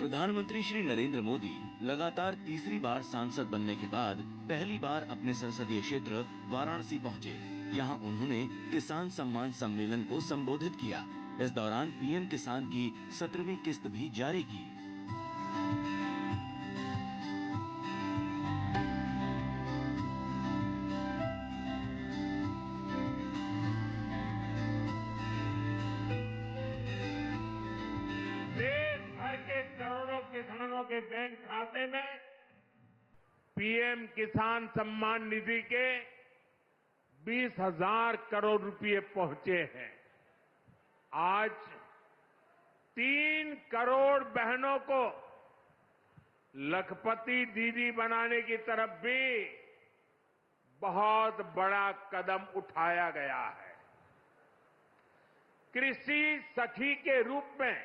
प्रधानमंत्री श्री नरेंद्र मोदी लगातार तीसरी बार सांसद बनने के बाद पहली बार अपने संसदीय क्षेत्र वाराणसी पहुंचे। यहां उन्होंने किसान सम्मान सम्मेलन को संबोधित किया। इस दौरान पीएम किसान की 17वीं किस्त भी जारी की। देश भर के करोड़ों किसानों के बैंक खाते में पीएम किसान सम्मान निधि के 20,000 करोड़ रुपए पहुंचे हैं। आज 3 करोड़ बहनों को लखपति दीदी बनाने की तरफ भी बहुत बड़ा कदम उठाया गया है। कृषि सखी के रूप में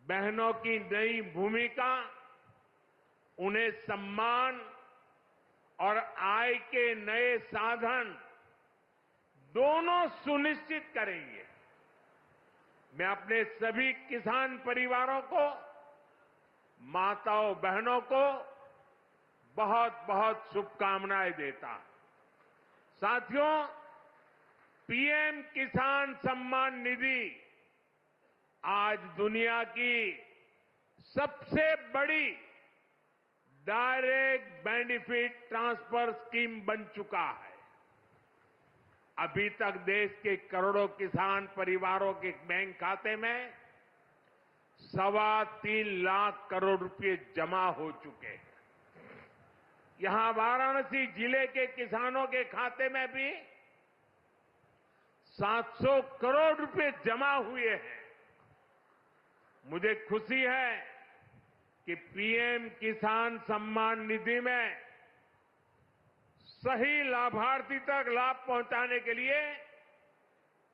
बहनों की नई भूमिका उन्हें सम्मान और आय के नए साधन दोनों सुनिश्चित करेंगे। मैं अपने सभी किसान परिवारों को, माताओं बहनों को बहुत बहुत शुभकामनाएं देता हूं। साथियों, पीएम किसान सम्मान निधि आज दुनिया की सबसे बड़ी डायरेक्ट बेनिफिट ट्रांसफर स्कीम बन चुका है। अभी तक देश के करोड़ों किसान परिवारों के बैंक खाते में 3.25 लाख करोड़ रुपए जमा हो चुके हैं। यहां वाराणसी जिले के किसानों के खाते में भी 700 करोड़ रुपए जमा हुए हैं। मुझे खुशी है कि पीएम किसान सम्मान निधि में सही लाभार्थी तक लाभ पहुंचाने के लिए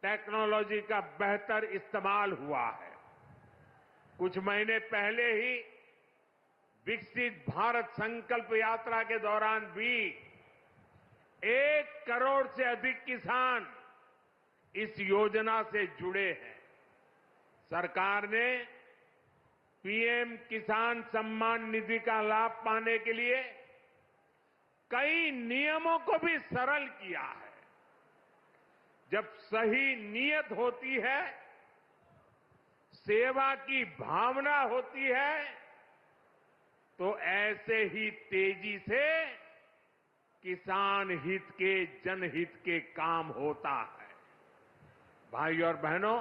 टेक्नोलॉजी का बेहतर इस्तेमाल हुआ है। कुछ महीने पहले ही विकसित भारत संकल्प यात्रा के दौरान भी 1 करोड़ से अधिक किसान इस योजना से जुड़े हैं। सरकार ने पीएम किसान सम्मान निधि का लाभ पाने के लिए कई नियमों को भी सरल किया है। जब सही नीयत होती है, सेवा की भावना होती है, तो ऐसे ही तेजी से किसान हित के, जनहित के काम होता है। भाइयों और बहनों,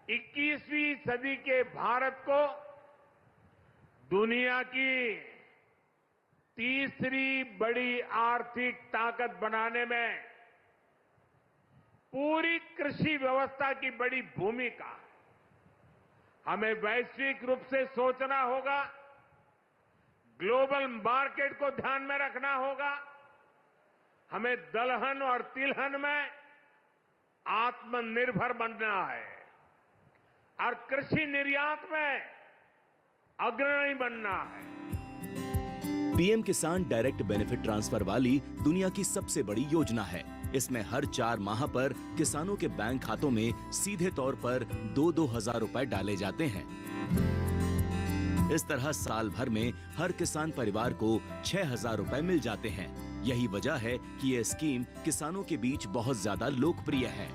21वीं सदी के भारत को दुनिया की तीसरी बड़ी आर्थिक ताकत बनाने में पूरी कृषि व्यवस्था की बड़ी भूमिका है। हमें वैश्विक रूप से सोचना होगा, ग्लोबल मार्केट को ध्यान में रखना होगा। हमें दलहन और तिलहन में आत्मनिर्भर बनना है और कृषि निर्यात में अग्रणी बनना है। पीएम किसान डायरेक्ट बेनिफिट ट्रांसफर वाली दुनिया की सबसे बड़ी योजना है। इसमें हर 4 माह पर किसानों के बैंक खातों में सीधे तौर पर 2-2 हजार रुपए डाले जाते हैं। इस तरह साल भर में हर किसान परिवार को 6,000 रुपए मिल जाते हैं। यही वजह है कि ये स्कीम किसानों के बीच बहुत ज्यादा लोकप्रिय है।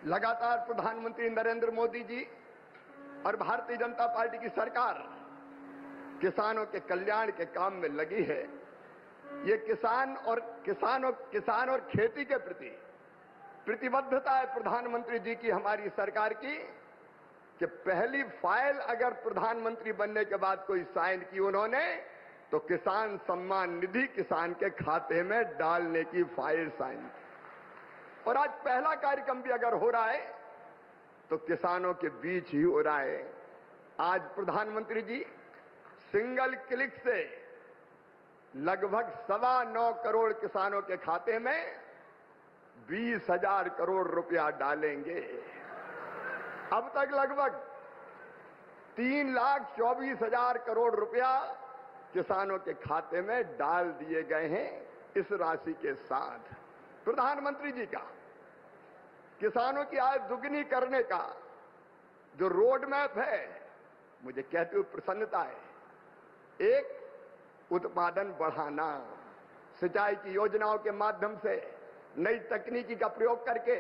लगातार प्रधानमंत्री नरेंद्र मोदी जी और भारतीय जनता पार्टी की सरकार किसानों के कल्याण के काम में लगी है। ये किसान और खेती के प्रति प्रतिबद्धता है प्रधानमंत्री जी की, हमारी सरकार की, कि पहली फाइल अगर प्रधानमंत्री बनने के बाद कोई साइन की उन्होंने, तो किसान सम्मान निधि किसान के खाते में डालने की फाइल साइन की। और आज पहला कार्यक्रम भी अगर हो रहा है तो किसानों के बीच ही हो रहा है। आज प्रधानमंत्री जी सिंगल क्लिक से लगभग 9.25 करोड़ किसानों के खाते में 20,000 करोड़ रुपया डालेंगे। अब तक लगभग 3,24,000 करोड़ रुपया किसानों के खाते में डाल दिए गए हैं। इस राशि के साथ प्रधानमंत्री जी का किसानों की आय दुगनी करने का जो रोड मैप है, मुझे कहते हुए प्रसन्नता है। एक, उत्पादन बढ़ाना, सिंचाई की योजनाओं के माध्यम से नई तकनीकी का प्रयोग करके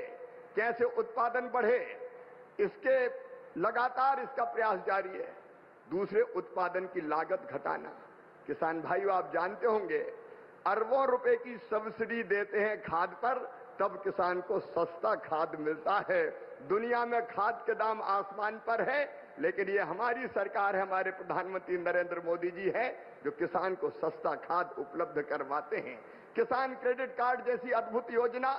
कैसे उत्पादन बढ़े, इसके लगातार इसका प्रयास जारी है। दूसरे, उत्पादन की लागत घटाना। किसान भाइयों, आप जानते होंगे अरबों रुपए की सब्सिडी देते हैं खाद पर, तब किसान को सस्ता खाद मिलता है। दुनिया में खाद के दाम आसमान पर है, लेकिन ये हमारी सरकार है, हमारे प्रधानमंत्री नरेंद्र मोदी जी है, जो किसान को सस्ता खाद उपलब्ध करवाते हैं। किसान क्रेडिट कार्ड जैसी अद्भुत योजना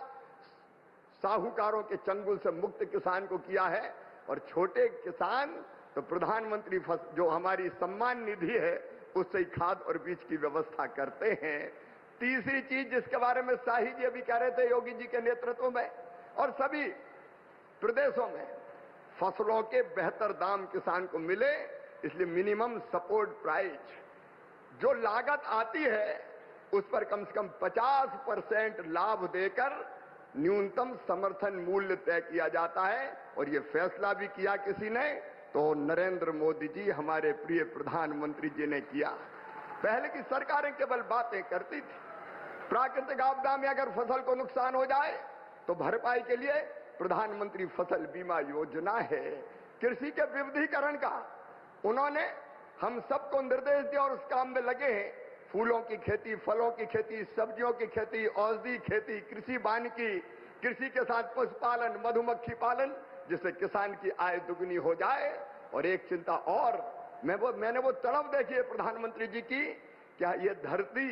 साहूकारों के चंगुल से मुक्त किसान को किया है। और छोटे किसान तो प्रधानमंत्री जो हमारी सम्मान निधि है, उससे ही खाद और बीज की व्यवस्था करते हैं। तीसरी चीज जिसके बारे में शाही जी अभी कह रहे थे, योगी जी के नेतृत्व में और सभी प्रदेशों में फसलों के बेहतर दाम किसान को मिले, इसलिए मिनिमम सपोर्ट प्राइस जो लागत आती है उस पर कम से कम 50% लाभ देकर न्यूनतम समर्थन मूल्य तय किया जाता है। और ये फैसला भी किया किसी ने, तो नरेंद्र मोदी जी, हमारे प्रिय प्रधानमंत्री जी ने किया। पहले की सरकारें केवल बातें करती थी। प्राकृतिक आपदा में अगर फसल को नुकसान हो जाए तो भरपाई के लिए प्रधानमंत्री फसल बीमा योजना है। कृषि के विविधीकरण का उन्होंने हम सबको निर्देश दिया और उस काम में लगे हैं। फूलों की खेती, फलों की खेती, सब्जियों की खेती, औषधि खेती, कृषि वानिकी, कृषि के साथ पशुपालन, मधुमक्खी पालन, जिससे किसान की आय दुगनी हो जाए। और एक चिंता और, मैंने वो तड़प देखी है प्रधानमंत्री जी की, क्या ये धरती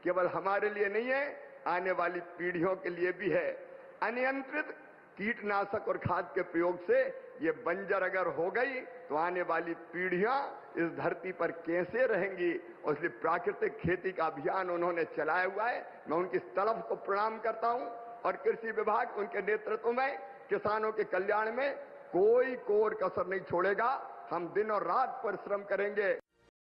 केवल हमारे लिए नहीं है, आने वाली पीढ़ियों के लिए भी है। अनियंत्रित कीटनाशक और खाद के प्रयोग से ये बंजर अगर हो गई तो आने वाली पीढ़ियां इस धरती पर कैसे रहेंगी। और इसलिए प्राकृतिक खेती का अभियान उन्होंने चलाया हुआ है। मैं उनकी इस तड़फ को प्रणाम करता हूं और कृषि विभाग उनके नेतृत्व में किसानों के कल्याण में कोई कोर कसर नहीं छोड़ेगा। हम दिन और रात परिश्रम करेंगे।